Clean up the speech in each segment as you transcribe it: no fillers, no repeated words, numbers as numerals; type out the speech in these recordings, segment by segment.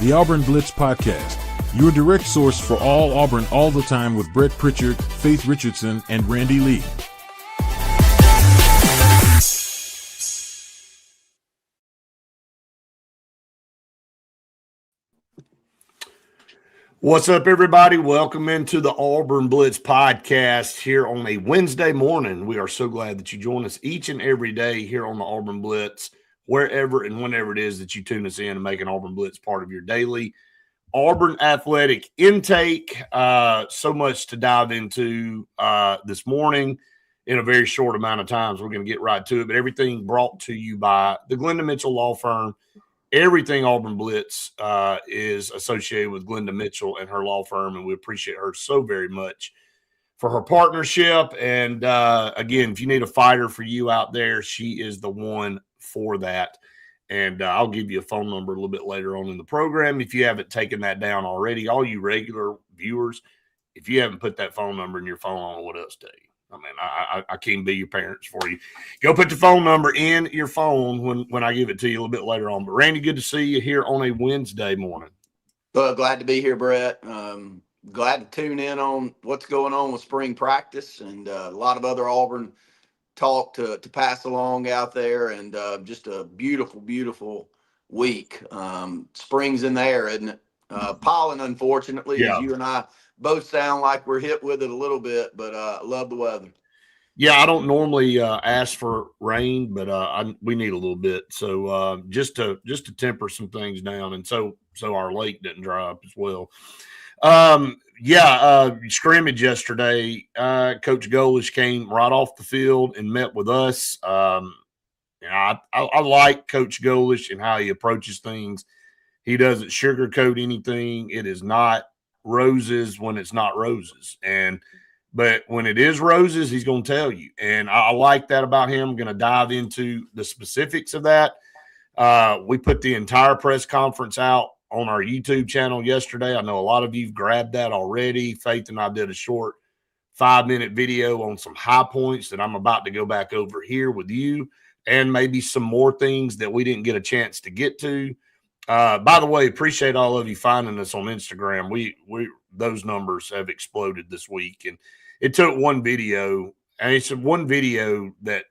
the Auburn Blitz Podcast, your direct source for all Auburn all the time with Brett Pritchard, Faith Richardson, and Randy Lee. What's up, everybody? Welcome into the Auburn Blitz Podcast here on a Wednesday morning. We are so glad that you join us each and every day here on the Auburn Blitz, wherever and whenever it is that you tune us in and make an Auburn Blitz part of your daily Auburn athletic intake. So much to dive into this morning in a very short amount of time. So we're going to get right to it, but everything brought to you by the Glenda Mitchell Law Firm. Everything Auburn Blitz is associated with Glenda Mitchell and her law firm, and we appreciate her so very much for her partnership. And, again, if you need a fighter for you out there, she is the one for that. And I'll give you a phone number a little bit later on in the program if you haven't taken that down already. All you regular viewers, if you haven't put that phone number in your phone, I don't know what else to tell you. I mean, I can't be your parents for you. Go put the phone number in your phone when I give it to you a little bit later on. But, Randy, good to see you here on a Wednesday morning. Well, glad to be here, Brett. Glad to tune in on what's going on with spring practice and a lot of other Auburn talk to pass along out there. And just a beautiful, beautiful week. Spring's in the air, isn't it? Pollen, unfortunately, as you and I both sound like we're hit with it a little bit, but love the weather. Yeah, I don't normally ask for rain, but we need a little bit. So just to temper some things down, and so our lake didn't dry up as well. Scrimmage yesterday. Coach Golish came right off the field and met with us. I like Coach Golish and how he approaches things. He doesn't sugarcoat anything. It is not roses when it's not roses. But when it is roses, he's going to tell you. And I like that about him. I'm going to dive into the specifics of that. We put the entire press conference out on our YouTube channel yesterday. I know a lot of you have grabbed that already. Faith and I did a short 5-minute video on some high points that I'm about to go back over here with you, and maybe some more things that we didn't get a chance to get to. By the way, appreciate all of you finding us on Instagram. We those numbers have exploded this week, and it took one video, and it's one video that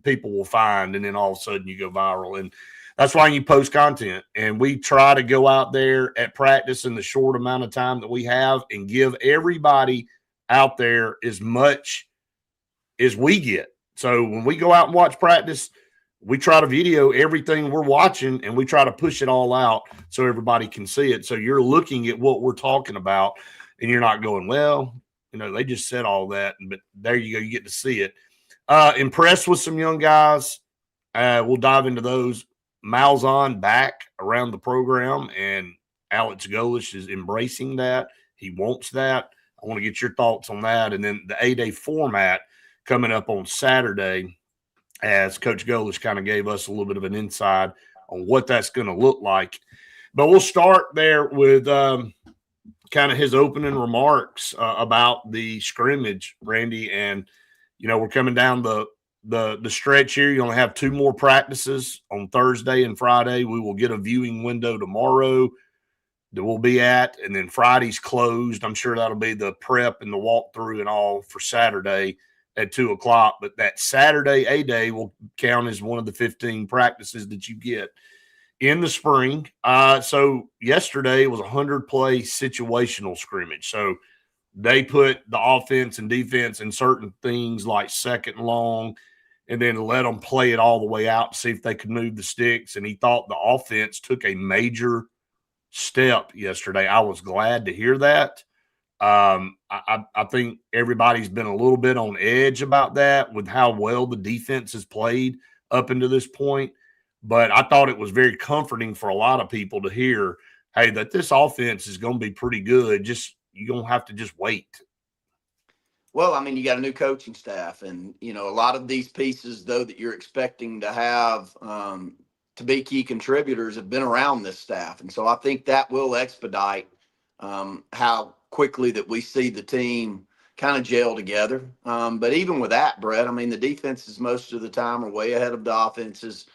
people will find, and then all of a sudden you go viral, and that's why you post content. And we try to go out there at practice in the short amount of time that we have and give everybody out there as much as we get. So when we go out and watch practice, we try to video everything we're watching, and we try to push it all out so everybody can see it. So you're looking at what we're talking about, and you're not going, well, they just said all that. But there you go. You get to see it. Impressed with some young guys. We'll dive into those. Malzahn back around the program, and Alex Golish is embracing that. He wants that. I want to get your thoughts on that. And then the A-Day format coming up on Saturday, as Coach Golish kind of gave us a little bit of an insight on what that's going to look like. But we'll start there with kind of his opening remarks about the scrimmage, Randy. And, we're coming down the stretch here. You only have 2 more practices on Thursday and Friday. We will get a viewing window tomorrow that we'll be at, and then Friday's closed. I'm sure that'll be the prep and the walkthrough and all for Saturday at 2:00, but that Saturday A-Day will count as one of the 15 practices that you get in the spring. So yesterday was a 100-play situational scrimmage. So they put the offense and defense in certain things like second and long, and then let them play it all the way out to see if they could move the sticks. And he thought the offense took a major step yesterday. I was glad to hear that. I think everybody's been a little bit on edge about that with how well the defense has played up into this point. But I thought it was very comforting for a lot of people to hear, hey, that this offense is going to be pretty good. You're going to have to just wait. Well, I mean, you got a new coaching staff, and, a lot of these pieces, though, that you're expecting to have to be key contributors have been around this staff. And so I think that will expedite how quickly that we see the team kind of gel together. But even with that, Brett, I mean, the defenses most of the time are way ahead of the offenses.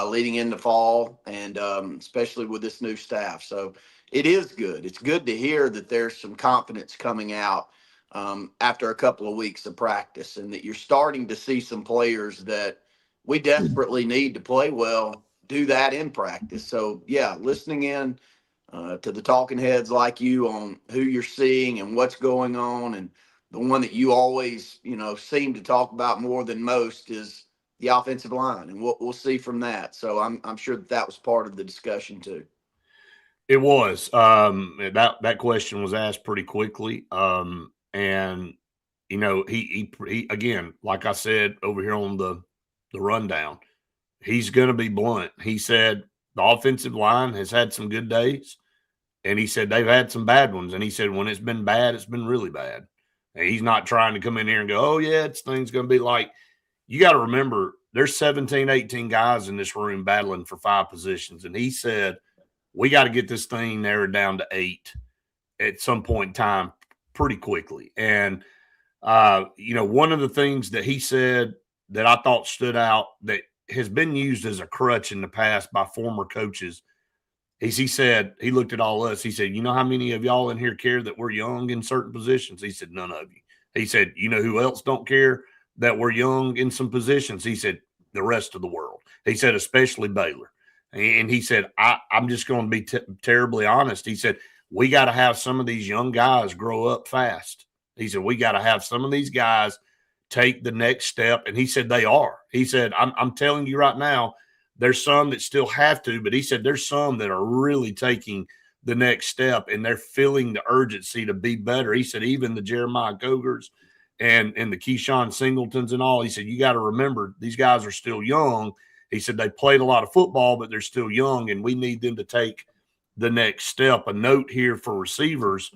leading into fall, and especially with this new staff. So it is good. It's good to hear that there's some confidence coming out after a couple of weeks of practice, and that you're starting to see some players that we desperately need to play well do that in practice. So yeah, listening in to the talking heads like you on who you're seeing and what's going on, and the one that you always seem to talk about more than most is the offensive line, and we'll see from that. So I'm sure that was part of the discussion too. It was. That question was asked pretty quickly. And he again, like I said over here on the rundown, he's going to be blunt. He said the offensive line has had some good days, and he said they've had some bad ones. And he said when it's been bad, it's been really bad. And he's not trying to come in here and go, oh yeah, thing's going to be like. You got to remember, there's 17, 18 guys in this room battling for 5 positions. And he said, we got to get this thing narrowed down to 8 at some point in time pretty quickly. And, one of the things that he said that I thought stood out that has been used as a crutch in the past by former coaches is he said, he looked at all us. He said, you know how many of y'all in here care that we're young in certain positions? He said, none of you. He said, you know who else don't care that we're young in some positions? He said, the rest of the world. He said, especially Baylor. And he said, I'm just going to be terribly honest. He said, we got to have some of these young guys grow up fast. He said, we got to have some of these guys take the next step. And he said, they are. He said, I'm telling you right now, there's some that still have to, but he said, there's some that are really taking the next step, and they're feeling the urgency to be better. He said, even the Jeremiah Gogers and the Keyshawn Singletons and all, he said, you got to remember, these guys are still young. He said, they played a lot of football, but they're still young, and we need them to take the next step. A note here for receivers,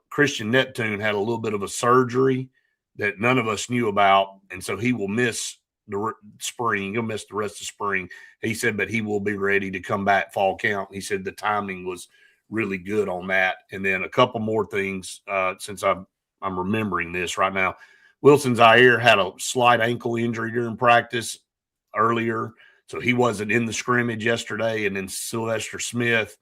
Christian Neptune had a little bit of a surgery that none of us knew about, and so he will miss the spring. He'll miss the rest of spring. He said, but he will be ready to come back fall camp. He said the timing was really good on that. And then a couple more things since I'm remembering this right now. Wilson Zaire had a slight ankle injury during practice earlier, so he wasn't in the scrimmage yesterday. And then Sylvester Smith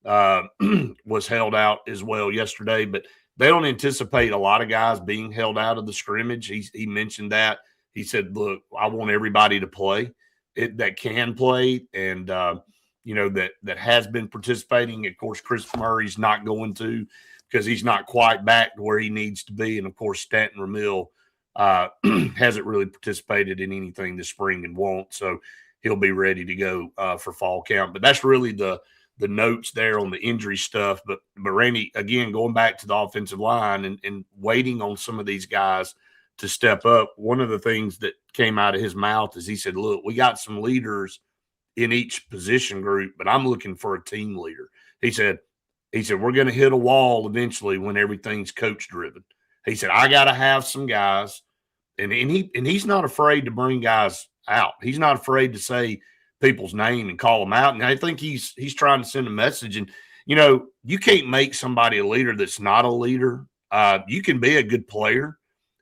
was held out as well yesterday, but they don't anticipate a lot of guys being held out of the scrimmage. He mentioned that. He said, look, I want everybody to play that can play and, that has been participating. Of course, Chris Murray's not going to because he's not quite back to where he needs to be. And, of course, Stanton Ramil hasn't really participated in anything this spring and won't. So he'll be ready to go for fall camp. But that's really the notes there on the injury stuff. But Randy, again, going back to the offensive line and waiting on some of these guys to step up, one of the things that came out of his mouth is he said, look, we got some leaders in each position group, but I'm looking for a team leader. He said, we're going to hit a wall eventually when everything's coach driven. He said, I got to have some guys. And he's not afraid to bring guys out. He's not afraid to say people's name and call them out. And I think he's trying to send a message. And, you can't make somebody a leader that's not a leader. You can be a good player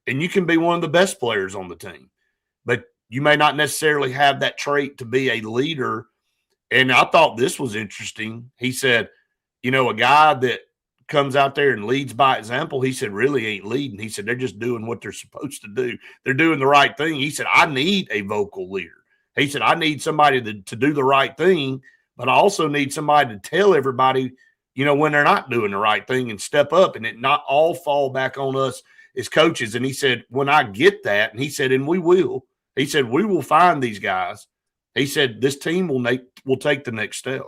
and you can be one of the best players on the team, but you may not necessarily have that trait to be a leader. And I thought this was interesting. He said, a guy that comes out there and leads by example, he said, really ain't leading. He said, they're just doing what they're supposed to do. They're doing the right thing. He said, I need a vocal leader. He said, I need somebody to do the right thing, but I also need somebody to tell everybody, when they're not doing the right thing and step up and it not all fall back on us as coaches. And he said, when I get that, and he said, and we will, he said, we will find these guys. He said, this team will take the next step.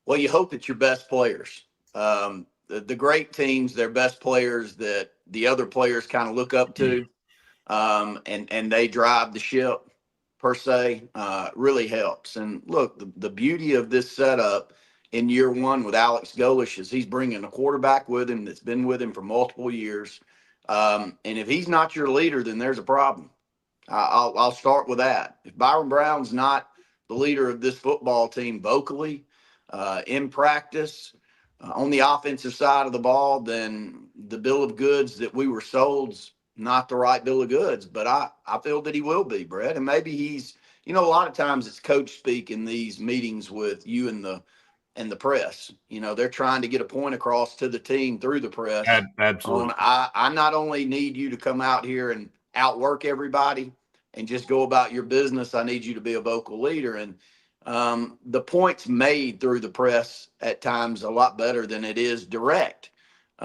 Well, you hope it's your best players. The great teams, their best players that the other players kind of look up to, and they drive the ship per se, really helps. And look, the beauty of this setup in year one with Alex Golish is he's bringing a quarterback with him that's been with him for multiple years. And if he's not your leader, then there's a problem. I'll start with that. If Byron Brown's not the leader of this football team vocally, in practice, on the offensive side of the ball, then the bill of goods that we were sold's not the right bill of goods. But I feel that he will be, Brett, and maybe he's a lot of times it's coach speak in these meetings with you and the press. They're trying to get a point across to the team through the press. Absolutely. I not only need you to come out here and outwork everybody and just go about your business, I need you to be a vocal leader. And the points made through the press at times a lot better than it is direct,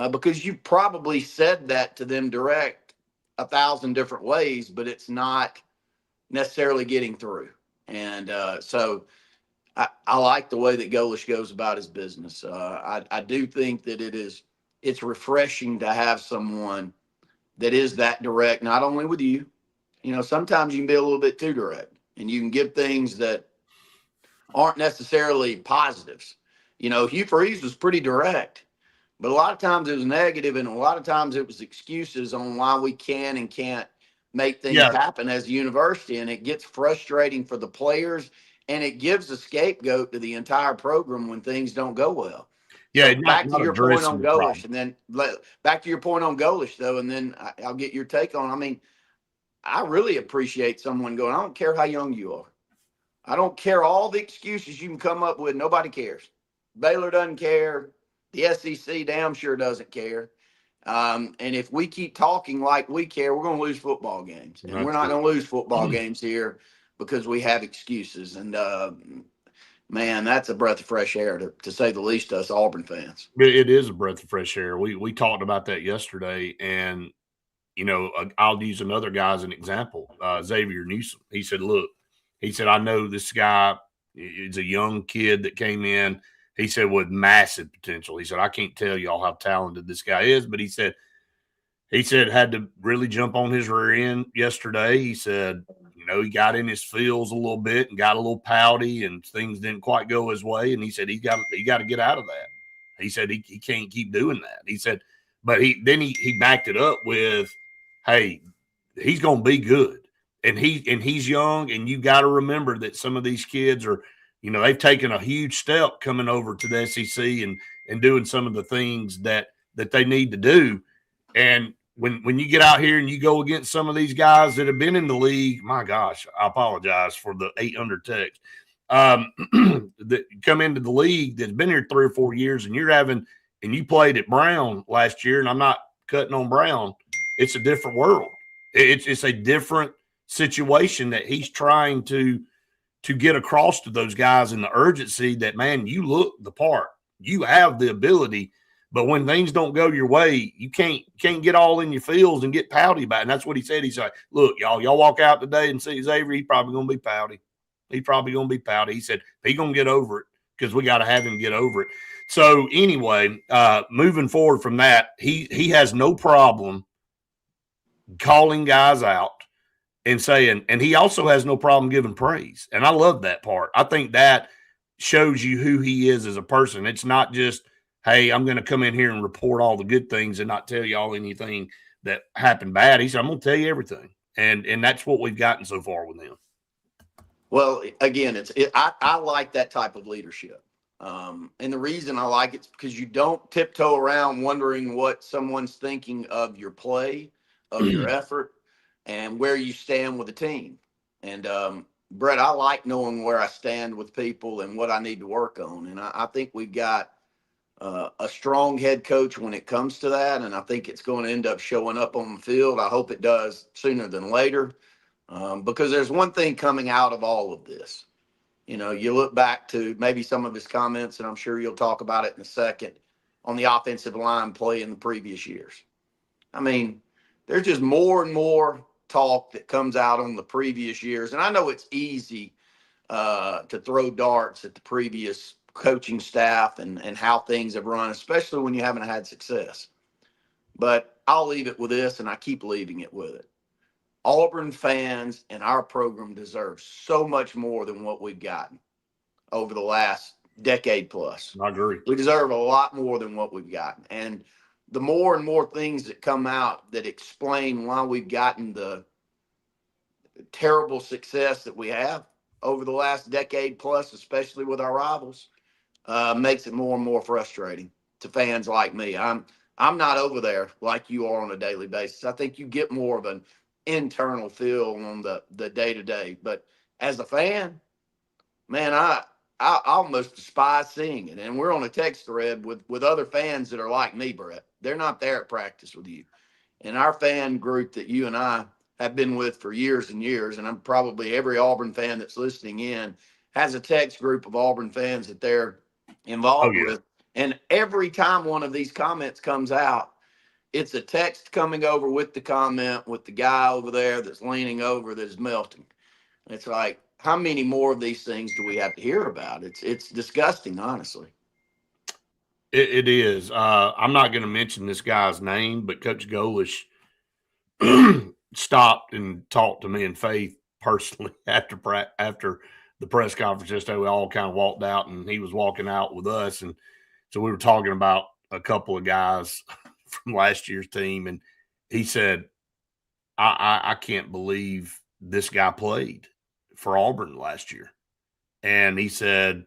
because you probably said that to them direct 1,000 different ways, but it's not necessarily getting through. And so I like the way that Golish goes about his business. I do think that it's refreshing to have someone that is that direct, not only with you. Sometimes you can be a little bit too direct, and you can give things that aren't necessarily positives. Hugh Freeze was pretty direct, but a lot of times it was negative, and a lot of times it was excuses on why we can and can't make things happen as a university. And it gets frustrating for the players, and it gives a scapegoat to the entire program when things don't go well. Yeah, So back to your point on Golish, and then back to your point on Golish, though, and then I'll get your take on. I mean, I really appreciate someone going, I don't care how young you are. I don't care all the excuses you can come up with. Nobody cares. Baylor doesn't care. The SEC damn sure doesn't care. And if we keep talking like we care, we're going to lose football games. And we're not going to lose football games here because we have excuses. And, man, that's a breath of fresh air, to say the least, to us Auburn fans. It is a breath of fresh air. We talked about that yesterday. And, I'll use another guy as an example, Xavier Newsom. He said, look, I know this guy is a young kid that came in. He said, with massive potential. He said, I can't tell y'all how talented this guy is, but he said had to really jump on his rear end yesterday. He said, he got in his feels a little bit and got a little pouty, and things didn't quite go his way. And he said he got to get out of that. He said he can't keep doing that. He said, but he backed it up with, hey, he's going to be good. And he's young, and you got to remember that some of these kids are, they've taken a huge step coming over to the SEC and doing some of the things that they need to do. And when you get out here and you go against some of these guys that have been in the league, my gosh, I apologize for the 800 text, that come into the league that's been here 3 or 4 years, and you played at Brown last year, and I'm not cutting on Brown. It's a different world. It's a different situation that he's trying to get across to those guys, in the urgency that, man, you look the part, you have the ability, but when things don't go your way, you can't get all in your feels and get pouty about it. And that's what he said. He's like, look, y'all walk out today and see Xavier, he's probably going to be pouty. He said he's going to get over it, because we got to have him get over it. So anyway, moving forward from that, he has no problem calling guys out and saying, and he also has no problem giving praise. And I love that part. I think that shows you who he is as a person. It's not just, hey, I'm going to come in here and report all the good things and not tell y'all anything that happened bad. He said, I'm going to tell you everything. And that's what we've gotten so far with him. Well, again, I like that type of leadership. And the reason I like it's because you don't tiptoe around wondering what someone's thinking of your play, of your effort, and where you stand with the team. And Brett, I like knowing where I stand with people and what I need to work on. And I think we've got a strong head coach when it comes to that. And I think it's going to end up showing up on the field. I hope it does sooner than later, because there's one thing coming out of all of this. You look back to maybe some of his comments, and I'm sure you'll talk about it in a second, on the offensive line play in the previous years. I mean, there's just more and more talk that comes out on the previous years. And I know it's easy to throw darts at the previous coaching staff and how things have run, especially when you haven't had success. But I'll leave it with this, and I keep leaving it with it. Auburn fans and our program deserve so much more than what we've gotten over the last decade plus. I agree. We deserve a lot more than what we've gotten. And the more and more things that come out that explain why we've gotten the terrible success that we have over the last decade plus, especially with our rivals, makes it more and more frustrating to fans like me. I'm not over there like you are on a daily basis. I think you get more of an internal feel on the day-to-day. But as a fan, man, I almost despise seeing it. And we're on a text thread with other fans that are like me, Brett. They're not there at practice with you. And our fan group that you and I have been with for years and years, and I'm probably every Auburn fan that's listening in has a text group of Auburn fans that they're Oh involved yeah. with. And every time one of these comments comes out, it's a text coming over with the comment with the guy over there that's leaning over that's melting. It's like, how many more of these things do we have to hear about? It's disgusting, honestly. It is. I'm not going to mention this guy's name, but Coach Golish stopped and talked to me and Faith personally after the press conference yesterday. We all kind of walked out, and he was walking out with us, and so we were talking about a couple of guys from last year's team, and he said, I can't believe this guy played for Auburn last year. And he said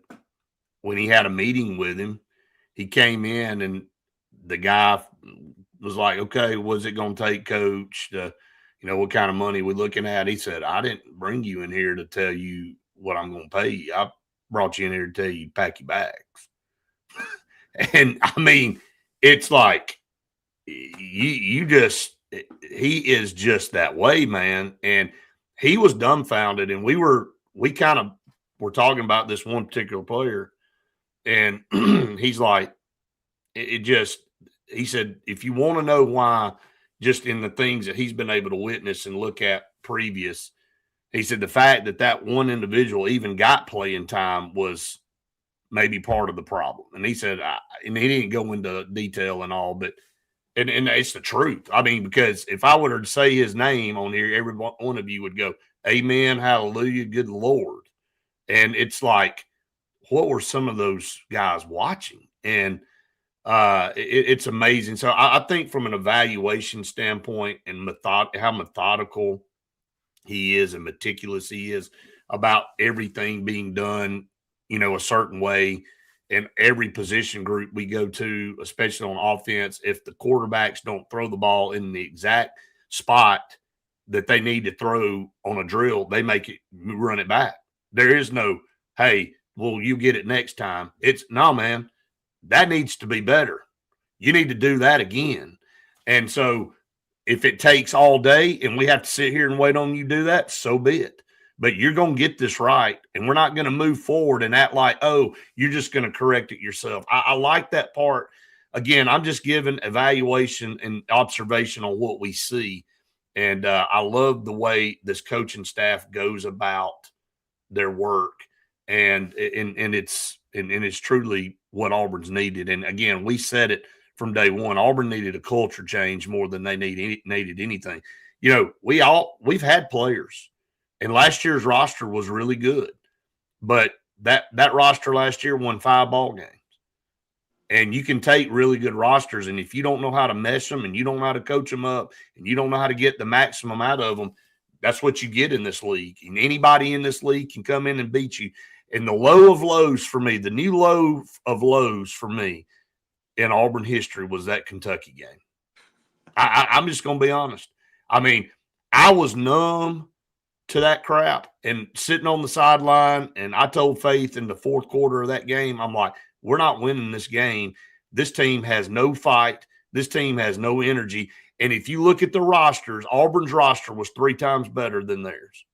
when he had a meeting with him, he came in and the guy was like, okay, what's it going to take, coach? What kind of money we're looking at? He said, I didn't bring you in here to tell you what I'm going to pay you. I brought you in here to tell you pack your bags. And I mean, it's like he is just that way, man. And he was dumbfounded. And we kind of were talking about this one particular player. And he's like, he said, if you want to know why, just in the things that he's been able to witness and look at previous, he said the fact that one individual even got playing time was maybe part of the problem. And he said, and he didn't go into detail and all, but and it's the truth. I mean, because if I were to say his name on here, every one of you would go, amen, hallelujah, good Lord. And it's like, what were some of those guys watching? And it's amazing. So I think from an evaluation standpoint and how methodical he is and meticulous he is about everything being done, a certain way. And every position group we go to, especially on offense, if the quarterbacks don't throw the ball in the exact spot that they need to throw on a drill, they make it run it back. There is no, hey, well, you get it next time. It's no, man, that needs to be better. You need to do that again. And so if it takes all day and we have to sit here and wait on you to do that, so be it. But you're going to get this right, and we're not going to move forward and act like, oh, you're just going to correct it yourself. I like that part. Again, I'm just giving evaluation and observation on what we see. And I love the way this coaching staff goes about their work. And it's truly what Auburn's needed. And again, we said it from day one. Auburn needed a culture change more than they needed anything. We've had players, and last year's roster was really good, but that roster last year won 5 ball games. And you can take really good rosters, and if you don't know how to mesh them, and you don't know how to coach them up, and you don't know how to get the maximum out of them, that's what you get in this league. And anybody in this league can come in and beat you. And the low of lows for me, the new low of lows for me in Auburn history was that Kentucky game. I'm just going to be honest. I mean, I was numb to that crap and sitting on the sideline, and I told Faith in the fourth quarter of that game, I'm like, we're not winning this game. This team has no fight. This team has no energy. And if you look at the rosters, Auburn's roster was 3 times better than theirs.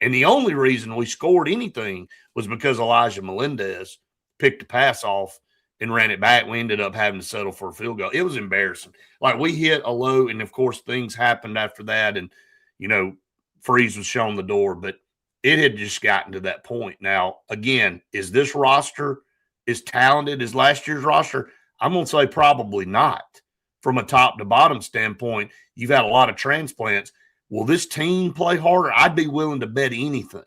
And the only reason we scored anything was because Elijah Melendez picked the pass off and ran it back. We ended up having to settle for a field goal. It was embarrassing. Like, we hit a low, and, of course, things happened after that. And, Freeze was shown the door. But it had just gotten to that point. Now, again, is this roster as talented as last year's roster? I'm going to say probably not. From a top to bottom standpoint, you've had a lot of transplants. Will this team play harder? I'd be willing to bet anything.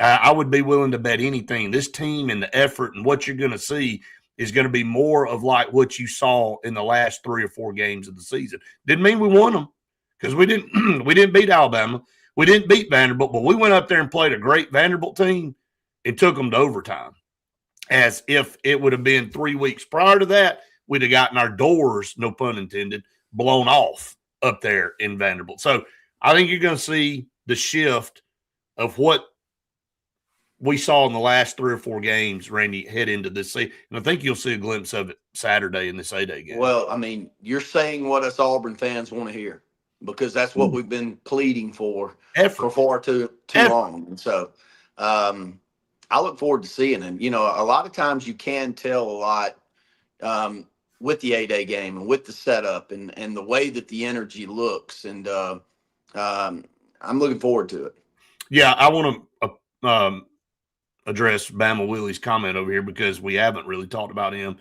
I would be willing to bet anything. This team and the effort and what you're going to see is going to be more of like what you saw in the last 3 or 4 games of the season. Didn't mean we won them, because we didn't beat Alabama. We didn't beat Vanderbilt, but we went up there and played a great Vanderbilt team and took them to overtime. As if it would have been 3 weeks prior to that, we'd have gotten our doors, no pun intended, blown off up there in Vanderbilt. So I think you're going to see the shift of what we saw in the last 3 or 4 games, Randy, head into this season. And I think you'll see a glimpse of it Saturday in this A-Day game. Well, I mean, you're saying what us Auburn fans want to hear, because that's what we've been pleading for far too long. And so I look forward to seeing him. You know, a lot of times you can tell a lot with the A-Day game and with the setup and the way that the energy looks. And I'm looking forward to it. Yeah, I want to address Bama Willie's comment over here because we haven't really talked about him.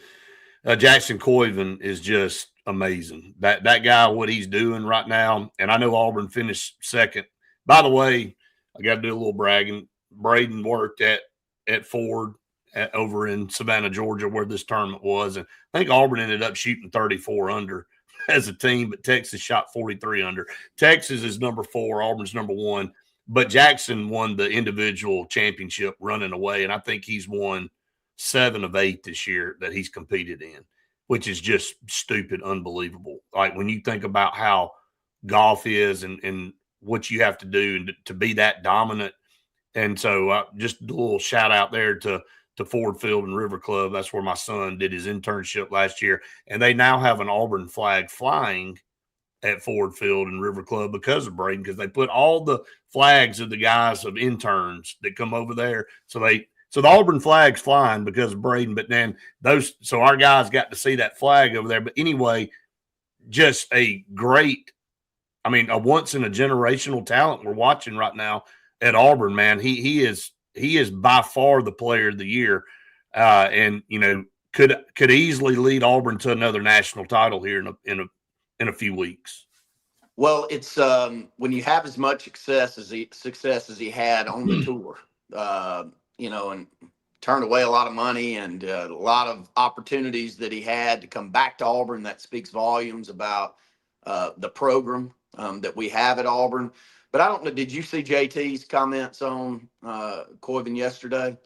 Jackson Koivun is just amazing. That guy, what he's doing right now, and I know Auburn finished second. By the way, I got to do a little bragging. Braden worked at Ford over in Savannah, Georgia, where this tournament was, and I think Auburn ended up shooting 34 under as a team, but Texas shot 43 under. Texas is number 4, Auburn's number 1, but Jackson won the individual championship running away, and I think he's won 7 of 8 this year that he's competed in, which is just stupid, unbelievable. Like when you think about how golf is and what you have to do to be that dominant. And so just a little shout out there to Ford Field and River Club. That's where my son did his internship last year. And they now have an Auburn flag flying at Ford Field and River Club because of Braden, because they put all the flags of the guys of interns that come over there. So the Auburn flag's flying because of Braden, but then so our guys got to see that flag over there. But anyway, just a great, I mean, a once in a generational talent we're watching right now at Auburn, man. He is by far the player of the year, and you know could easily lead Auburn to another national title here in a few weeks. Well, it's when you have as much success as he had on the tour, you know, and turned away a lot of money and a lot of opportunities that he had to come back to Auburn. That speaks volumes about the program that we have at Auburn. But I don't know, did you see JT's comments on Koivun yesterday?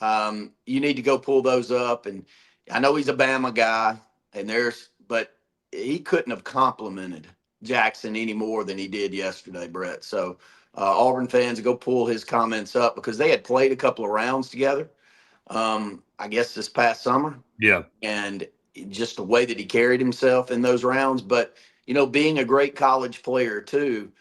You need to go pull those up. And I know he's a Bama guy, but he couldn't have complimented Jackson any more than he did yesterday, Brett. So Auburn fans, go pull his comments up because they had played a couple of rounds together, I guess this past summer. Yeah. And just the way that he carried himself in those rounds. But, you know, being a great college player too,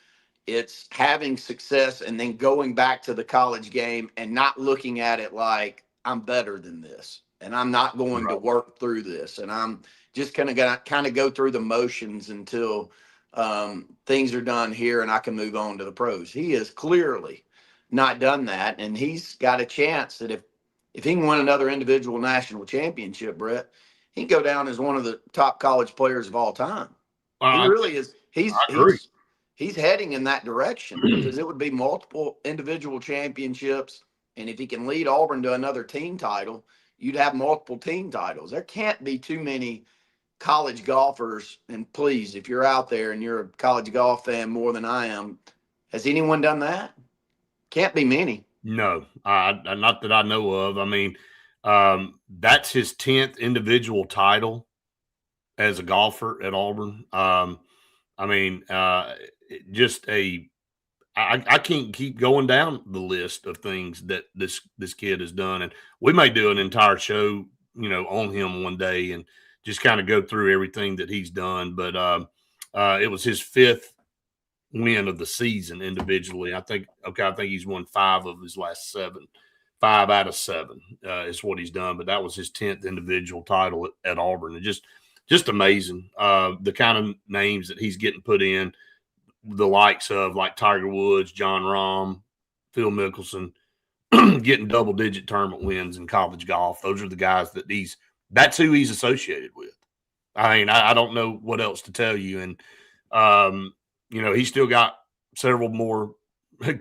it's having success and then going back to the college game and not looking at it like I'm better than this and I'm not going to work through this and I'm just going to go through the motions until things are done here and I can move on to the pros. He has clearly not done that, and he's got a chance that if he can win another individual national championship, Brett, he can go down as one of the top college players of all time. He really is. He's heading in that direction because it would be multiple individual championships. And if he can lead Auburn to another team title, you'd have multiple team titles. There can't be too many college golfers. And please, if you're out there and you're a college golf fan more than I am, has anyone done that? Can't be many. No, not that I know of. I mean, that's his 10th individual title as a golfer at Auburn. I mean, I can't keep going down the list of things that this kid has done. And we may do an entire show, you know, on him one day and just kind of go through everything that he's done. But it was his 5th win of the season individually. I think he's won 5 of his last 7. 5 out of 7 is what he's done. But that was his 10th individual title at Auburn. And just amazing. The kind of names that he's getting put in, the likes of like Tiger Woods, John Rahm, Phil Mickelson, getting double-digit tournament wins in college golf. Those are the guys that's who he's associated with. I mean, I don't know what else to tell you. And, you know, he's still got several more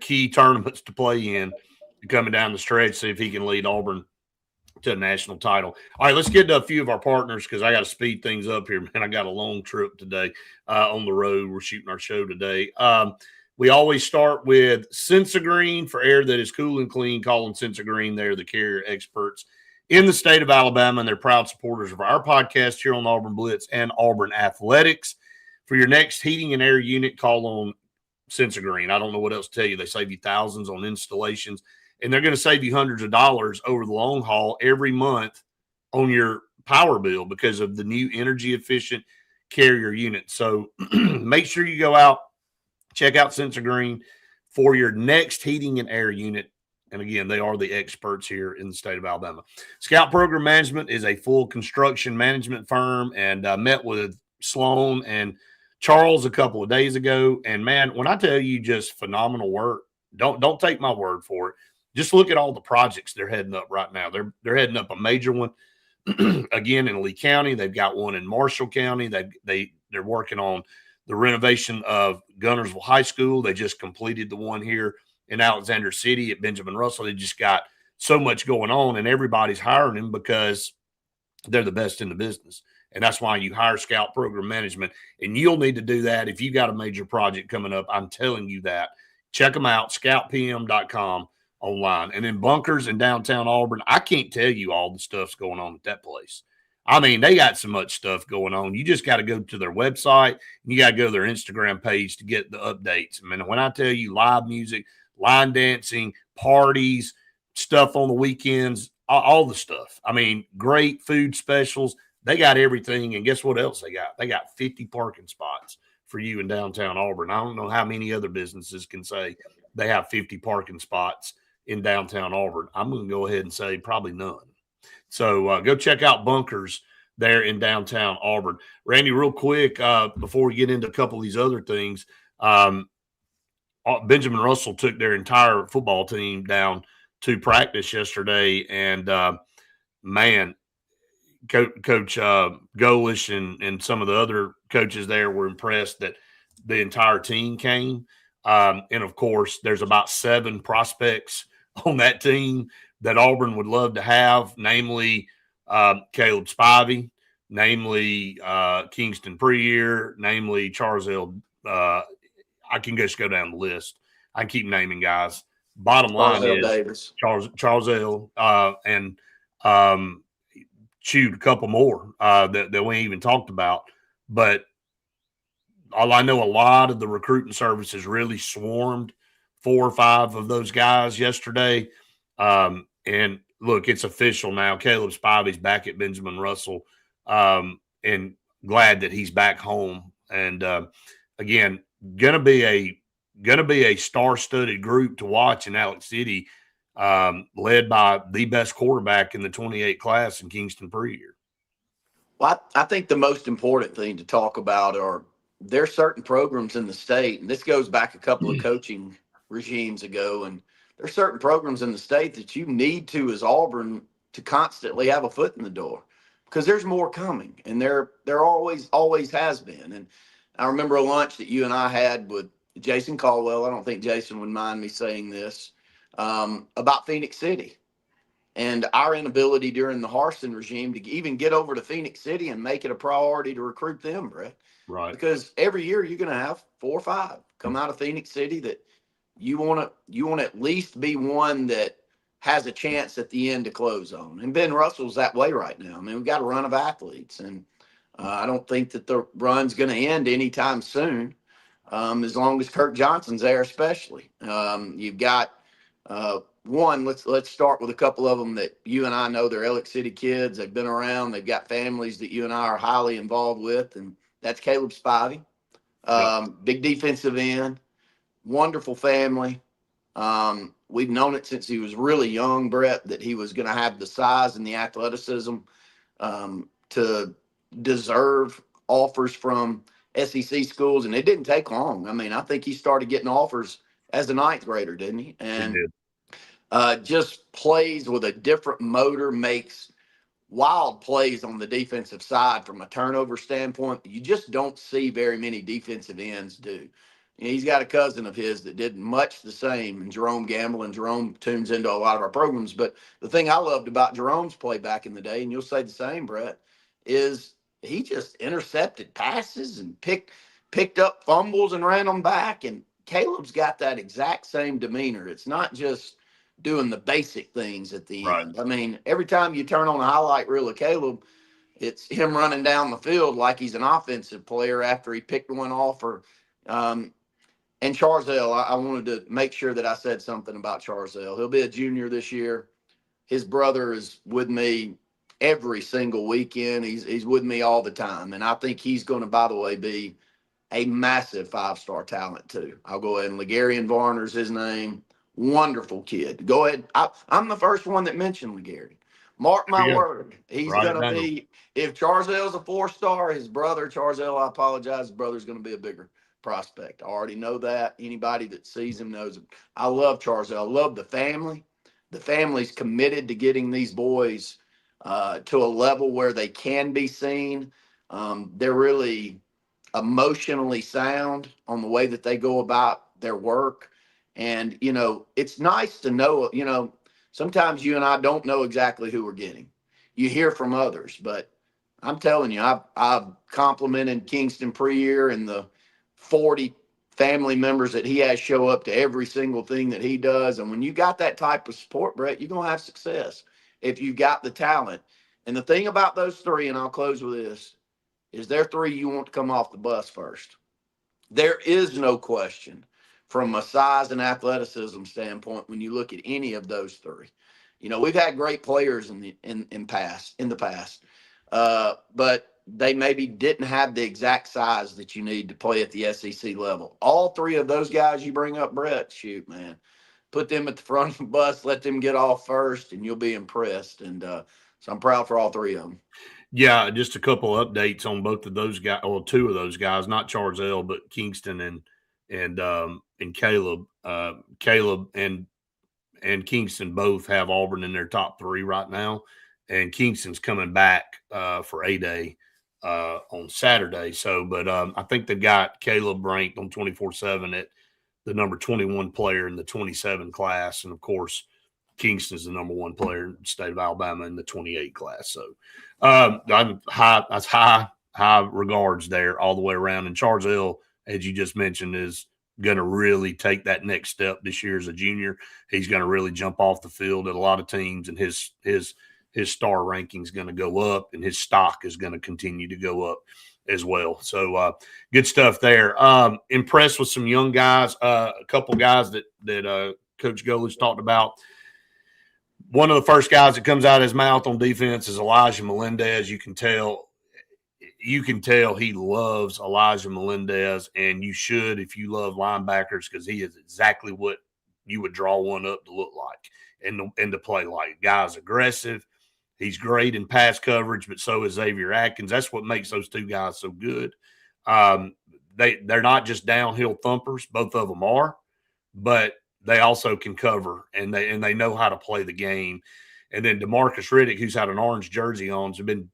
key tournaments to play in coming down the stretch, see if he can lead Auburn to a national title. All right, let's get to a few of our partners because I got to speed things up here, man. I got a long trip today on the road. We're shooting our show today. We always start with Sensagreen for air that is cool and clean. Call them Sensagreen. They're the carrier experts in the state of Alabama, and they're proud supporters of our podcast here on Auburn Blitz and Auburn Athletics. For your next heating and air unit, call on Green. I don't know what else to tell you. They save you thousands on installations, and they're going to save you hundreds of dollars over the long haul every month on your power bill because of the new energy efficient carrier unit. So make sure you go out, check out Green for your next heating and air unit. And again, they are the experts here in the state of Alabama. Scout Program Management is a full construction management firm, and met with Sloan and Charles a couple of days ago. And man, when I tell you just phenomenal work, don't take my word for it. Just look at all the projects they're heading up right now. They're heading up a major one again in Lee County. They've got one in Marshall County. They're working on the renovation of Gunnersville High School. They just completed the one here in Alexander City at Benjamin Russell. They just got so much going on, and everybody's hiring them because they're the best in the business. And that's why you hire Scout Program Management. And you'll need to do that if you got a major project coming up. I'm telling you that. Check them out, scoutpm.com online. And then Bunkers in downtown Auburn, I can't tell you all the stuff's going on at that place. I mean, they got so much stuff going on. You just got to go to their website, and you got to go to their Instagram page to get the updates. I mean, when I tell you live music, line dancing, parties, stuff on the weekends, all the stuff. I mean, great food specials. They got everything. And guess what else they got? They got 50 parking spots for you in downtown Auburn. I don't know how many other businesses can say they have 50 parking spots in downtown Auburn. I'm going to go ahead and say probably none. So go check out Bunkers there in downtown Auburn. Randy, real quick, before we get into a couple of these other things, Benjamin Russell took their entire football team down to practice yesterday, and man, Coach Golish and some of the other coaches there were impressed that the entire team came. And, of course, there's about 7 prospects on that team that Auburn would love to have, namely Caleb Spivey, namely Kingston Preyer, namely Charles L. I can just go down the list. I can keep naming guys. Bottom line is Davis. Charles L. And shoot, a couple more that we ain't even talked about. But I know a lot of the recruiting services really swarmed 4 or 5 of those guys yesterday. And look, it's official now. Caleb Spivey's back at Benjamin Russell, and glad that he's back home. And again, gonna be a star-studded group to watch in Alex City, led by the best quarterback in the 28 class in Kingston Preyer. Well, I think the most important thing to talk about are there's certain programs in the state, and this goes back a couple of coaching regimes ago, and there's certain programs in the state that you need to, as Auburn, to constantly have a foot in the door because there's more coming, and there always has been. And I remember a lunch that you and I had with Jason Caldwell. I don't think Jason would mind me saying this, about Phoenix City and our inability during the Harsin regime to even get over to Phoenix City and make it a priority to recruit them, Brett. Right. Because every year you're going to have 4 or 5 come out of Phoenix City that you want to at least be one that has a chance at the end to close on. And Ben Russell's that way right now. I mean, we've got a run of athletes, and I don't think that the run's going to end anytime soon, as long as Kirk Johnson's there, especially. You've got one. Let's start with a couple of them that you and I know. They're Alex City kids. They've been around. They've got families that you and I are highly involved with, and that's Caleb Spivey, big defensive end, wonderful family. We've known it since he was really young, Brett, that he was going to have the size and the athleticism to deserve offers from SEC schools, and it didn't take long. I mean, I think he started getting offers as a 9th grader, didn't he? And just plays with a different motor, makes wild plays on the defensive side from a turnover standpoint. You just don't see very many defensive ends do. You know, he's got a cousin of his that did much the same, and Jerome Gamble, and Jerome tunes into a lot of our programs. But the thing I loved about Jerome's play back in the day, and you'll say the same, Brett, is he just intercepted passes and picked up fumbles and ran them back. And Caleb's got that exact same demeanor. It's not just doing the basic things at the end. I mean, every time you turn on a highlight reel of Caleb, it's him running down the field like he's an offensive player after he picked one off, or And Charzell, I wanted to make sure that I said something about Charzell. He'll be a junior this year. His brother is with me every single weekend. He's with me all the time. And I think he's going to, by the way, be a massive 5-star talent too. I'll go ahead and Legarian Varner's his name. Wonderful kid. Go ahead. I'm the first one that mentioned Legarian. Mark my word. He's Write it going to down. be, if Charzell's a 4-star, his brother, Charzell, I apologize, his brother's going to be a bigger prospect. I already know that. Anybody that sees him knows him. I love Charzell. I love the family. The family's committed to getting these boys to a level where they can be seen. They're really emotionally sound on the way that they go about their work. And, it's nice to know, sometimes you and I don't know exactly who we're getting. You hear from others, but I'm telling you, I've complimented Kingston Preer and the 40 family members that he has show up to every single thing that he does. And when you got that type of support, Brett, you're going to have success if you've got the talent. And the thing about those three, and I'll close with this, is there three you want to come off the bus first. There is no question from a size and athleticism standpoint when you look at any of those three. We've had great players in the past, but they maybe didn't have the exact size that you need to play at the SEC level. All three of those guys you bring up, Brett, shoot, man, put them at the front of the bus, let them get off first, and you'll be impressed. And so I'm proud for all three of them. Yeah, just a couple updates on both of those guys, or two of those guys, not Charzell, but Kingston and Caleb. Caleb and Kingston both have Auburn in their top three right now, and Kingston's coming back for A-Day on Saturday. So, but I think they've got Caleb ranked on 24/7 at the number 21 player in the 27 class, and of course, Kingston's the number one player in the state of Alabama in the 28 class. So I'm high. That's high regards there all the way around. And Charzell, as you just mentioned, is going to really take that next step this year as a junior. He's going to really jump off the field at a lot of teams, and his star ranking is going to go up, and his stock is going to continue to go up as well. So good stuff there. Impressed with some young guys, a couple guys that Coach Golich talked about. One of the first guys that comes out of his mouth on defense is Elijah Melendez. You can tell he loves Elijah Melendez, and you should if you love linebackers, because he is exactly what you would draw one up to look like and to play like. Guy's aggressive. He's great in pass coverage, but so is Xavier Atkins. That's what makes those two guys so good. They're not just downhill thumpers. Both of them are, but they also can cover, and they know how to play the game. And then DeMarcus Riddick, who's had an orange jersey on, has been,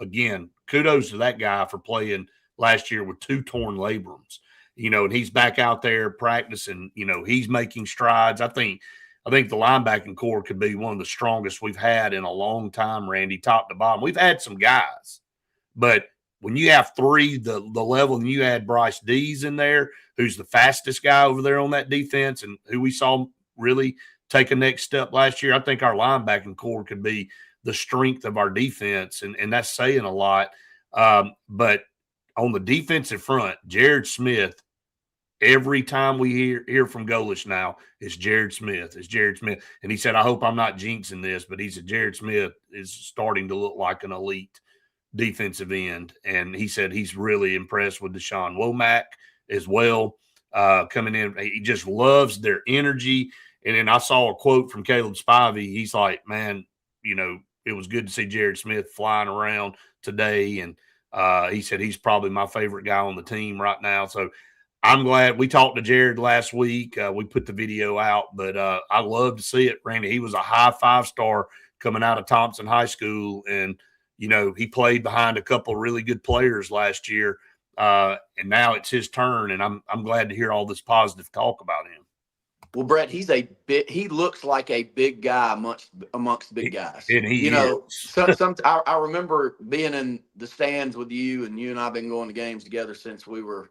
again, kudos to that guy for playing last year with 2 torn labrums. And he's back out there practicing. He's making strides. I think the linebacking core could be one of the strongest we've had in a long time, Randy, top to bottom. We've had some guys, but when you have three, the level, and you add Bryce Dees in there, who's the fastest guy over there on that defense and who we saw really take a next step last year, I think our linebacking core could be the strength of our defense, and that's saying a lot. But on the defensive front, Jared Smith, every time we hear from Golich now, it's Jared Smith. It's Jared Smith. And he said, I hope I'm not jinxing this, but he said Jared Smith is starting to look like an elite defensive end. And he said he's really impressed with Deshaun Womack as well, coming in. He just loves their energy. And then I saw a quote from Caleb Spivey. He's like, man, it was good to see Jared Smith flying around today. And he said he's probably my favorite guy on the team right now. So I'm glad. We talked to Jared last week. We put the video out, but I love to see it, Randy. He was a high 5-star coming out of Thompson High School, and he played behind a couple of really good players last year, and now it's his turn. And I'm glad to hear all this positive talk about him. Well, Brett, he looks like a big guy amongst big guys. And he I remember being in the stands with you, and you and I have been going to games together since we were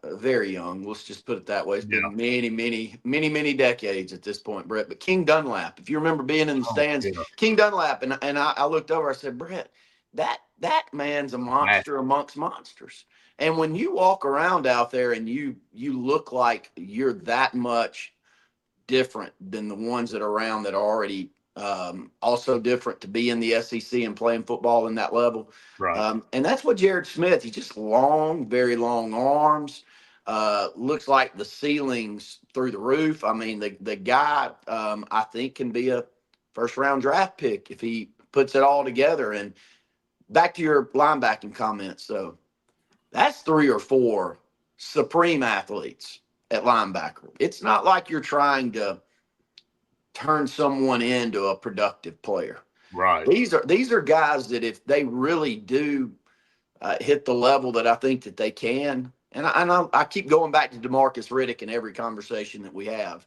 very young. Let's just put it that way. It's been many decades at this point, Brett. But King Dunlap, if you remember being in the stands, King Dunlap, and I looked over, I said, Brett, That man's a Massive. monster amongst monsters. And when you walk around out there and you look like you're that much different than the ones that are around that are already also different to be in the SEC and playing football in that level. Right. And that's what Jared Smith, he's just long, very long arms. Looks like the ceiling's through the roof. I mean, the guy, I think, can be a first round draft pick if he puts it all together. And back to your linebacking comments, though, that's 3 or 4 supreme athletes at linebacker. It's not like you're trying to turn someone into a productive player. Right. These are guys that if they really do hit the level that I think that they can, and I keep going back to DeMarcus Riddick in every conversation that we have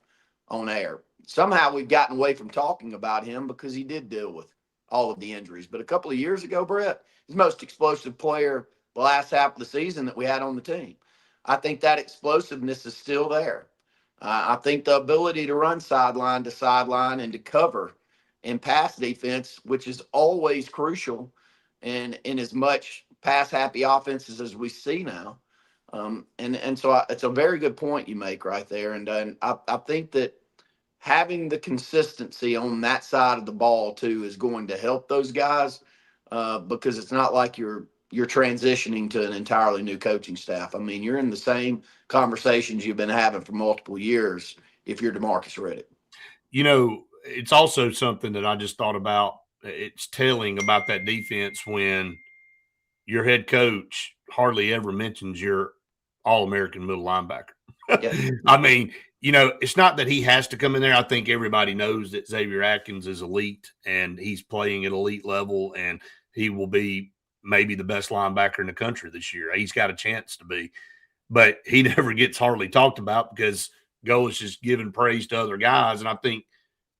on air. Somehow we've gotten away from talking about him because he did deal with all of the injuries. But a couple of years ago, Brett, he's the most explosive player the last half of the season that we had on the team. I think that explosiveness is still there. I think the ability to run sideline to sideline and to cover in pass defense, which is always crucial in as much pass happy offenses as we see now. So it's a very good point you make right there. And I think that having the consistency on that side of the ball too is going to help those guys because it's not like you're transitioning to an entirely new coaching staff. I mean, you're in the same conversations you've been having for multiple years if you're DeMarcus Riddick. You know, it's also something that I just thought about. It's telling about that defense when your head coach hardly ever mentions your All-American middle linebacker. Yeah. I mean, you know, it's not that he has to come in there. I think everybody knows that Xavier Atkins is elite and he's playing at elite level and he will be maybe the best linebacker in the country this year. He's got a chance to be, but he never gets hardly talked about because Golesh is giving praise to other guys. And I think,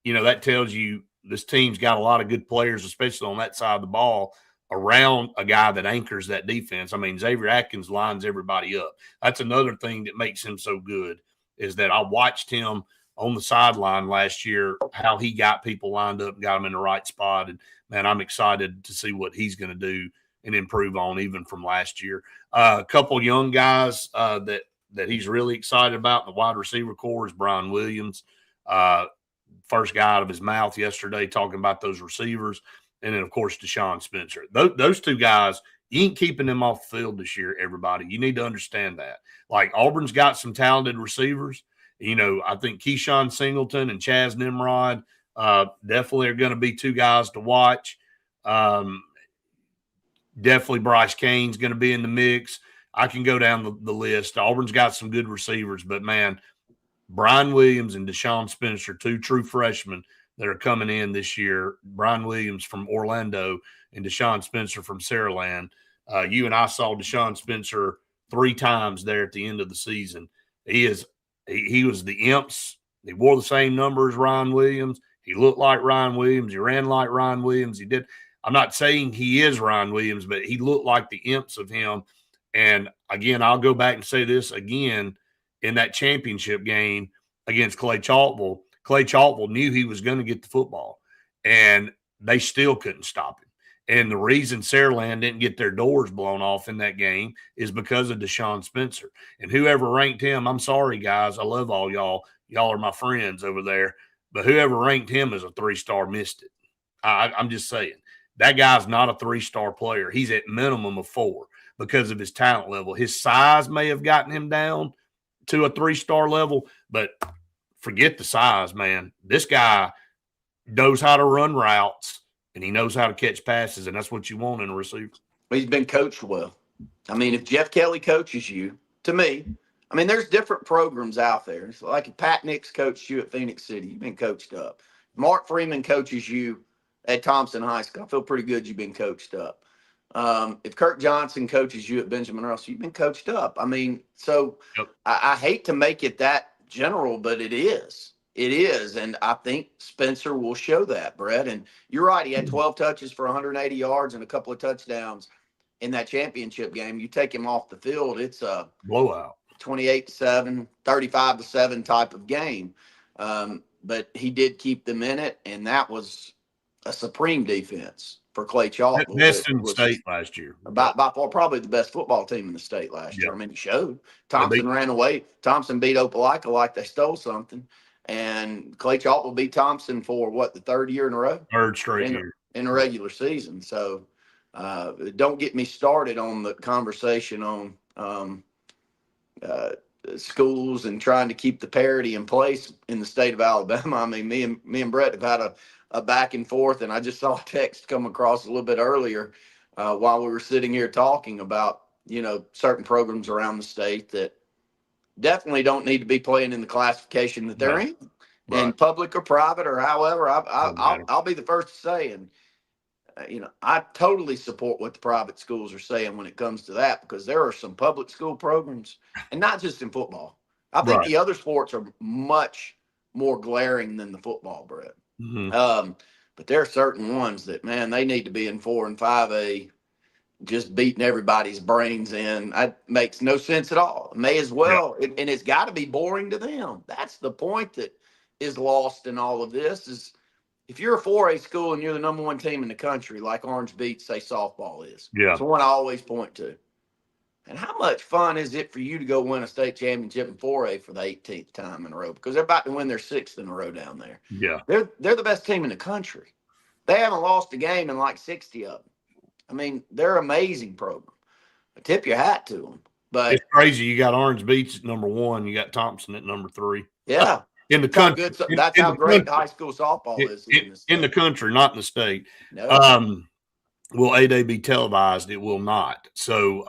you know, that tells you this team's got a lot of good players, especially on that side of the ball, around a guy that anchors that defense. I mean, Xavier Atkins lines everybody up. That's another thing that makes him so good is that I watched him on the sideline last year, how he got people lined up and got them in the right spot. And, man, I'm excited to see what he's going to do and improve on even from last year. A couple young guys that he's really excited about in the wide receiver corps is Brian Williams. First guy out of his mouth yesterday talking about those receivers. And then, of course, Deshaun Spencer. Those two guys, you ain't keeping them off the field this year, everybody. You need to understand that. Like, Auburn's got some talented receivers. You know, I think Keyshawn Singleton and Chaz Nimrod definitely are going to be two guys to watch. Definitely Bryce Cain's going to be in the mix. I can go down the list. Auburn's got some good receivers, but, man, Brian Williams and Deshaun Spencer, two true freshmen that are coming in this year. Brian Williams from Orlando and Deshaun Spencer from Saraland. You and I saw Deshaun Spencer 3 times there at the end of the season. He was the Imps. He wore the same number as Ryan Williams. He looked like Ryan Williams. He ran like Ryan Williams. He did. I'm not saying he is Ryan Williams, but he looked like the Imps of him. And, again, I'll go back and say this again. In that championship game against Clay Chalkville knew he was going to get the football, and they still couldn't stop him. And the reason Saraland didn't get their doors blown off in that game is because of Deshaun Spencer. And whoever ranked him, I'm sorry, guys, I love all y'all. Y'all are my friends over there. But whoever ranked him as a 3-star missed it. I'm just saying. That guy's not a 3-star player. He's at minimum of 4 because of his talent level. His size may have gotten him down to a 3-star level, but forget the size, man. This guy knows how to run routes and he knows how to catch passes, and that's what you want in a receiver. He's been coached well. I mean, if Jeff Kelly coaches you, to me, I mean, there's different programs out there. It's like if Pat Nix coached you at Phoenix City, you've been coached up. Mark Freeman coaches you at Thompson High School, I feel pretty good you've been coached up. If Kirk Johnson coaches you at Benjamin Russell, you've been coached up. I mean, so yep. I hate to make it that general, but it is. It is. And I think Spencer will show that, Brett. And you're right. He had 12 touches for 180 yards and a couple of touchdowns in that championship game. You take him off the field, it's a blowout, 28-7, 35-7 type of game. But he did keep them in it, and that was a supreme defense. for Clay Chalk. Best in the Was state last year. by far probably the best football team in the state last year. I mean, he showed. Thompson ran away. Thompson beat Opelika like they stole something. And Clay Chalk will beat Thompson for what, the third year in a row? Third straight year. In a regular season. So don't get me started on the conversation on schools and trying to keep the parity in place in the state of Alabama. I mean, me and Brett have had a back and forth, and I just saw a text come across a little bit earlier while we were sitting here talking about, certain programs around the state that definitely don't need to be playing in the classification that they're in, in public or private or however. I'll be the first to say, and I totally support what the private schools are saying when it comes to that, because there are some public school programs, and not just in football. I think the other sports are much more glaring than the football, Brett. Mm-hmm. But there are certain ones that, man, they need to be in 4 and 5A, just beating everybody's brains in. It makes no sense at all. It may as well, and it's got to be boring to them. That's the point that is lost in all of this is, if you're a 4A school and you're the number one team in the country, like Orange Beach, say softball is. Yeah. It's one I always point to. And how much fun is it for you to go win a state championship in 4A for the 18th time in a row? Because they're about to win their 6th in a row down there. Yeah. They're the best team in the country. They haven't lost a game in like 60 of them. I mean, they're an amazing program. I tip your hat to them. But it's crazy. You got Orange Beach at number 1. You got Thompson at number 3. Yeah. In the country. That's how great high school softball is. In the country, not in the state. No. Will A-Day be televised? It will not. So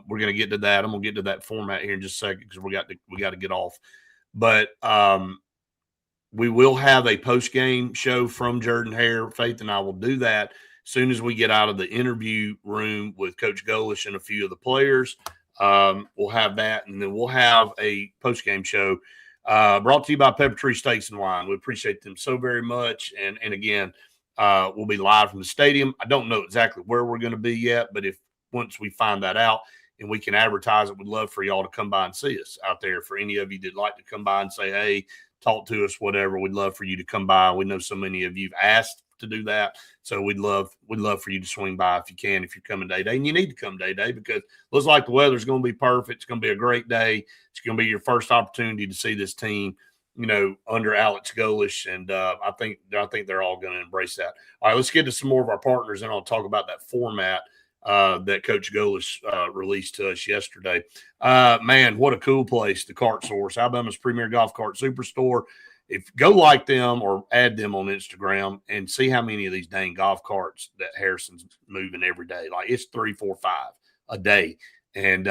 we're going to get to that. I'm going to get to that format here in just a second because we got to get off. But we will have a post-game show from Jordan-Hare. Faith and I will do that as soon as we get out of the interview room with Coach Golish and a few of the players. We'll have that, and then we'll have a post-game show brought to you by Pepper Tree Steaks and Wine. We appreciate them so very much. And again, we'll be live from the stadium. I don't know exactly where we're going to be yet, but once we find that out and we can advertise it, we'd love for y'all to come by and see us out there. For any of you that like to come by and say, hey, talk to us, whatever, we'd love for you to come by. We know so many of you have asked to do that. So we'd love for you to swing by if you can, if you're coming day. And you need to come day because it looks like the weather's going to be perfect. It's going to be a great day. It's going to be your first opportunity to see this team, under Alex Golish. And I think they're all going to embrace that. All right, let's get to some more of our partners, and I'll talk about that format that Coach Golish released to us yesterday. Man, what a cool place, the Cart Source, Alabama's premier golf cart superstore. If go like them or add them on Instagram and see how many of these dang golf carts that Harrison's moving every day. Like it's 3, 4, 5 a day. And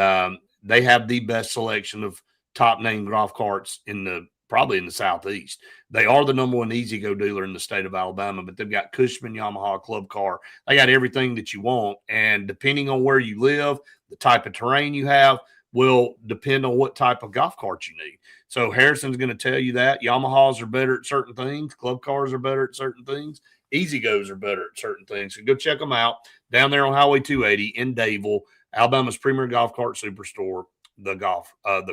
they have the best selection of top name golf carts probably in the Southeast. They are the number one easy go dealer in the state of Alabama, but they've got Cushman, Yamaha, Club Car. They got everything that you want. And depending on where you live, the type of terrain you have will depend on what type of golf cart you need. So Harrison's going to tell you that Yamahas are better at certain things. Club cars are better at certain things. Easy goes are better at certain things. So go check them out down there on Highway 280 in Dadeville, Alabama's premier golf cart superstore, the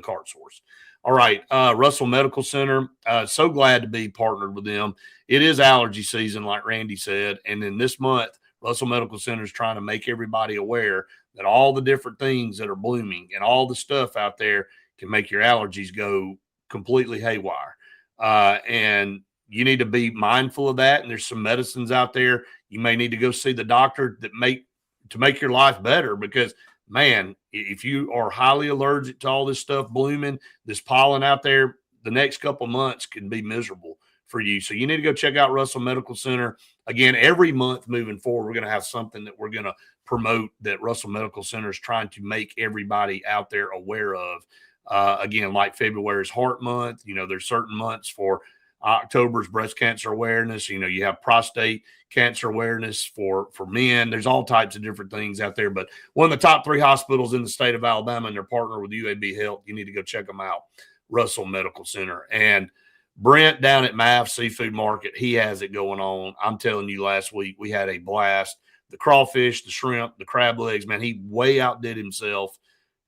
Cart Source. All right, Russell Medical Center. So glad to be partnered with them. It is allergy season, like Randy said. And then this month, Russell Medical Center is trying to make everybody aware that all the different things that are blooming and all the stuff out there can make your allergies go completely haywire. And you need to be mindful of that. And there's some medicines out there. You may need to go see the doctor to make your life better, because man, if you are highly allergic to all this stuff blooming, this pollen out there, the next couple months can be miserable for you. So you need to go check out Russell Medical Center. Again, every month moving forward, we're going to have something that we're going to promote that Russell Medical Center is trying to make everybody out there aware of. Again, like February is Heart Month. There's certain months for October's breast cancer awareness. You have prostate cancer awareness for men. There's all types of different things out there. But one of the top 3 hospitals in the state of Alabama, and they're partnered with UAB Health. You need to go check them out, Russell Medical Center. And Brent down at Mav Seafood Market, he has it going on. I'm telling you, last week we had a blast. The crawfish, the shrimp, the crab legs, man, he way outdid himself.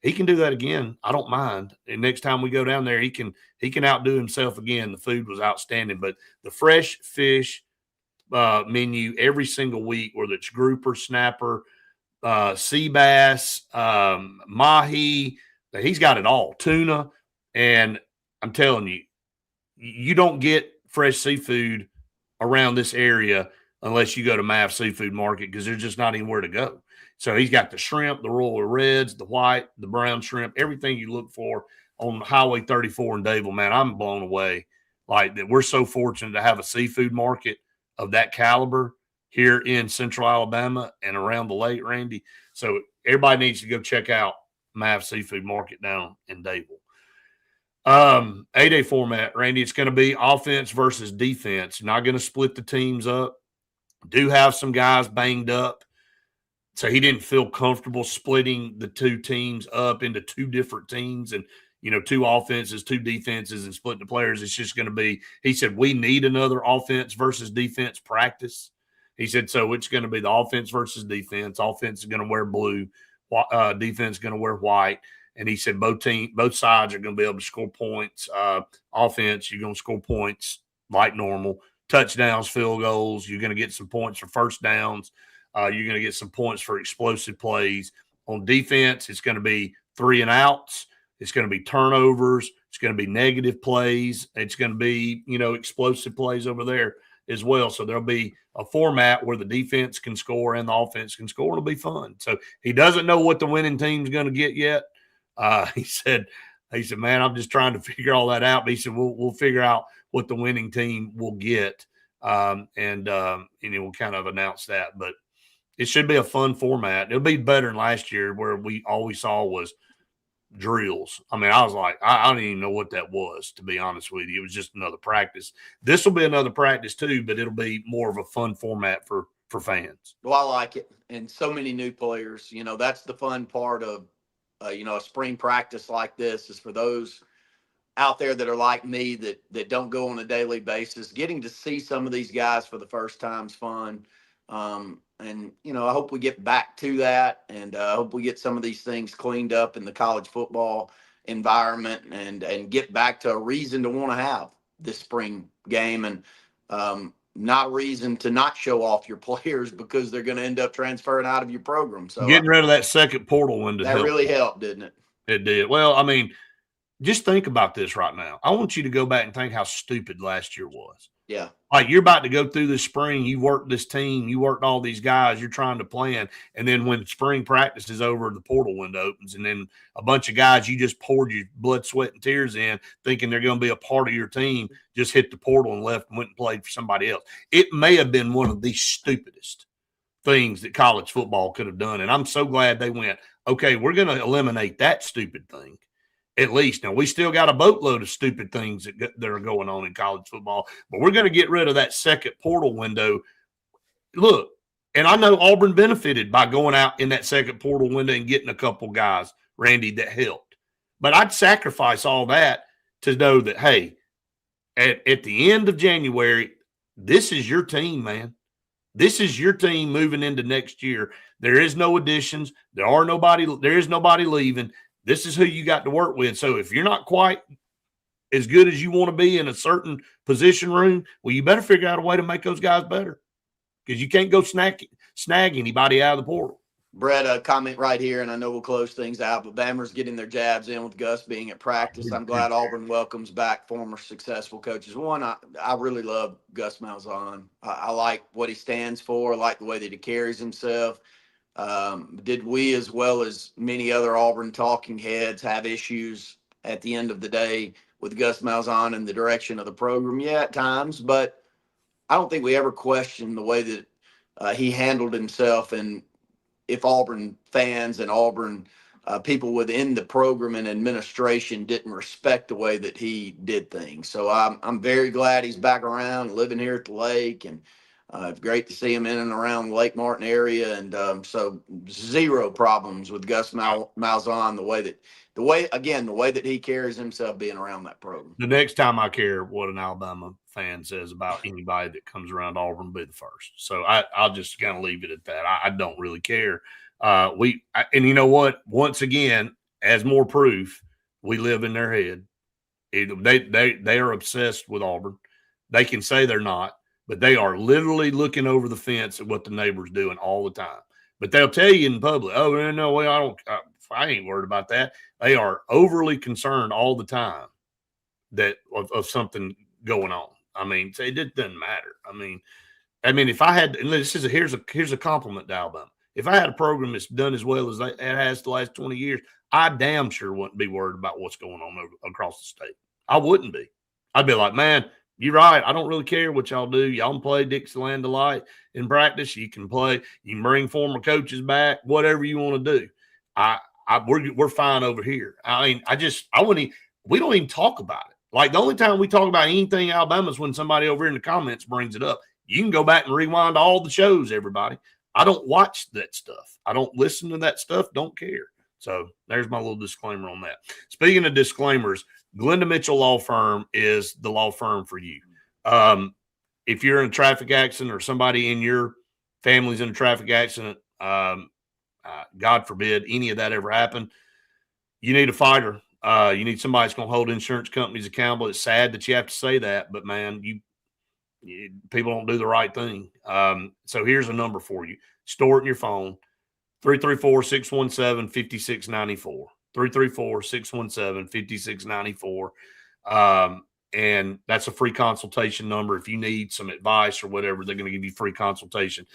He can do that again. I don't mind. And next time we go down there, he can outdo himself again. The food was outstanding. But the fresh fish, menu every single week, whether it's grouper, snapper, sea bass, mahi. He's got it all, tuna. And I'm telling you, you don't get fresh seafood around this area unless you go to Mav Seafood Market, because there's just not anywhere to go. So he's got the shrimp, the royal reds, the white, the brown shrimp, everything you look for on Highway 34 in Dadeville. Man, I'm blown away. Like that, we're so fortunate to have a seafood market of that caliber here in Central Alabama and around the lake, Randy. So everybody needs to go check out Mav Seafood Market down in Dadeville. 8-day format, Randy. It's going to be offense versus defense. Not going to split the teams up. Do have some guys banged up, so he didn't feel comfortable splitting the two teams up into two different teams and, two offenses, two defenses, and splitting the players. It's just going to be, he said, we need another offense versus defense practice. He said, so it's going to be the offense versus defense. Offense is going to wear blue. Defense is going to wear white. And he said both sides are going to be able to score points. Offense, you're going to score points like normal. Touchdowns, field goals, you're going to get some points for first downs. You're going to get some points for explosive plays. On defense, it's going to be 3 and outs. It's going to be turnovers. It's going to be negative plays. It's going to be, explosive plays over there as well. So there'll be a format where the defense can score and the offense can score. It'll be fun. So he doesn't know what the winning team's going to get yet. He said, man, I'm just trying to figure all that out. But he said, we'll figure out what the winning team will get. And we'll kind of announce that. But it should be a fun format. It'll be better than last year, where all we saw was drills. I mean, I was like, I don't even know what that was, to be honest with you. It was just another practice. This will be another practice too, but it'll be more of a fun format for fans. Well, I like it. And so many new players, that's the fun part of, a spring practice like this, is for those out there that are like me that don't go on a daily basis. Getting to see some of these guys for the first time is fun. And I hope we get back to that, and I hope we get some of these things cleaned up in the college football environment, and get back to a reason to want to have this spring game, and not a reason to not show off your players because they're going to end up transferring out of your program. So getting rid of that second portal window, that really helped, didn't it? It did. Well, I mean, just think about this right now. I want you to go back and think how stupid last year was. Yeah. Like, you're about to go through this spring. You worked this team. You worked all these guys. You're trying to plan. And then when spring practice is over, the portal window opens. And then a bunch of guys you just poured your blood, sweat, and tears in, thinking they're going to be a part of your team, just hit the portal and left and went and played for somebody else. It may have been one of the stupidest things that college football could have done. And I'm so glad they went, okay, we're going to eliminate that stupid thing. At least. Now, we still got a boatload of stupid things that are going on in college football, but we're going to get rid of that second portal window. Look, and I know Auburn benefited by going out in that second portal window and getting a couple guys, Randy, that helped. But I'd sacrifice all that to know that, hey, at the end of January, this is your team, man. This is your team moving into next year. There is no additions. There is nobody leaving. This is who you got to work with. So if you're not quite as good as you want to be in a certain position room, well, you better figure out a way to make those guys better, because you can't go snag anybody out of the portal. Brett, a comment right here, and I know we'll close things out, but Bama's getting their jabs in with Gus being at practice. I'm glad Auburn welcomes back former successful coaches. One, I really love Gus Malzahn. I like what he stands for. I like the way that he carries himself. Did we, as well as many other Auburn talking heads, have issues at the end of the day with Gus Malzahn and the direction of the program? Yeah, at times, but I don't think we ever questioned the way that he handled himself. And if Auburn fans and Auburn people within the program and administration didn't respect the way that he did things. So I'm very glad he's back around, living here at the lake, and it's great to see him in and around the Lake Martin area. And so zero problems with Gus Malzahn, the way that he carries himself being around that program. The next time I care what an Alabama fan says about anybody that comes around Auburn, be the first. So I'll just kind of leave it at that. I don't really care. And you know what? Once again, as more proof, we live in their head. They are obsessed with Auburn. They can say they're not, but they are literally looking over the fence at what the neighbor's doing all the time. But they'll tell you in public, oh, no way, I ain't worried about that. They are overly concerned all the time that of something going on. I mean, it doesn't matter. I mean, if I had, and here's a compliment to Alabama. If I had a program that's done as well as it has the last 20 years, I damn sure wouldn't be worried about what's going on across the state. I wouldn't be. I'd be like, man, you're right. I don't really care what y'all do. Y'all can play Dixieland Delight in practice. You can play. You can bring former coaches back. Whatever you want to do. We're fine over here. I mean, I wouldn't. We don't even talk about it. Like the only time we talk about anything Alabama is when somebody over in the comments brings it up. You can go back and rewind all the shows, everybody. I don't watch that stuff. I don't listen to that stuff. Don't care. So there's my little disclaimer on that. Speaking of disclaimers, Glenda Mitchell Law Firm is the law firm for you. If you're in a traffic accident or somebody in your family's in a traffic accident, God forbid any of that ever happen, you need a fighter. You need somebody that's going to hold insurance companies accountable. It's sad that you have to say that, but man, people don't do the right thing. So here's a number for you. Store it in your phone, 334-617-5694, 334-617-5694. And that's a free consultation number. If you need some advice or whatever, they're going to give you free consultation.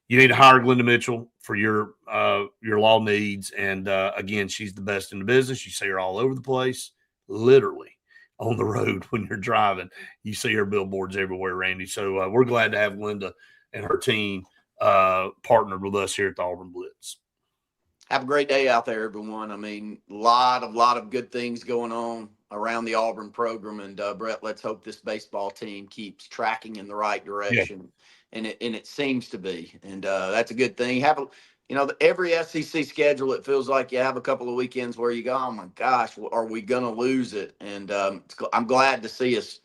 You need to hire Glenda Mitchell for your law needs. And again, she's the best in the business. You see her all over the place, literally on the road when you're driving. You see her billboards everywhere, Randy. So we're glad to have Glenda and her team partnered with us here at the Auburn Blitz. Have a great day out there, everyone. I mean, a lot of good things going on around the Auburn program. And Brett, let's hope this baseball team keeps tracking in the right direction. Yeah. And it seems to be. And that's a good thing. Every SEC schedule, it feels like you have a couple of weekends where you go, oh my gosh, are we going to lose it? And I'm glad to see us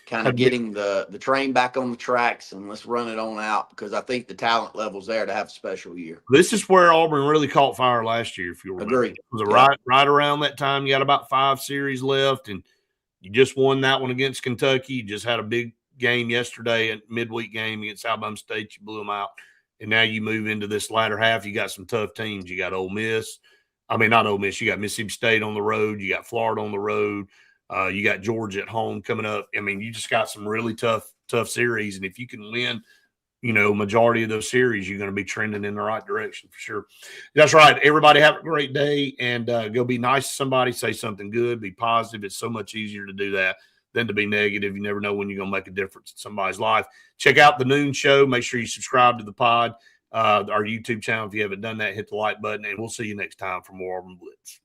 kind of getting the train back on the tracks, and let's run it on out, because I think the talent level's there to have a special year. This is where Auburn really caught fire last year, if you'll remember. Agree. It was right around that time. You got about 5 series left, and you just won that one against Kentucky. You just had a big game yesterday, a midweek game against Alabama State. You blew them out. And now you move into this latter half. You got some tough teams. You got Ole Miss. I mean, not Ole Miss. You got Mississippi State on the road. You got Florida on the road. You got Georgia at home coming up. I mean, you just got some really tough series. And if you can win, majority of those series, you're going to be trending in the right direction for sure. That's right. Everybody have a great day, and go be nice to somebody. Say something good. Be positive. It's so much easier to do that than to be negative. You never know when you're going to make a difference in somebody's life. Check out the noon show. Make sure you subscribe to the pod, our YouTube channel. If you haven't done that, hit the like button, and we'll see you next time for more Auburn Blitz.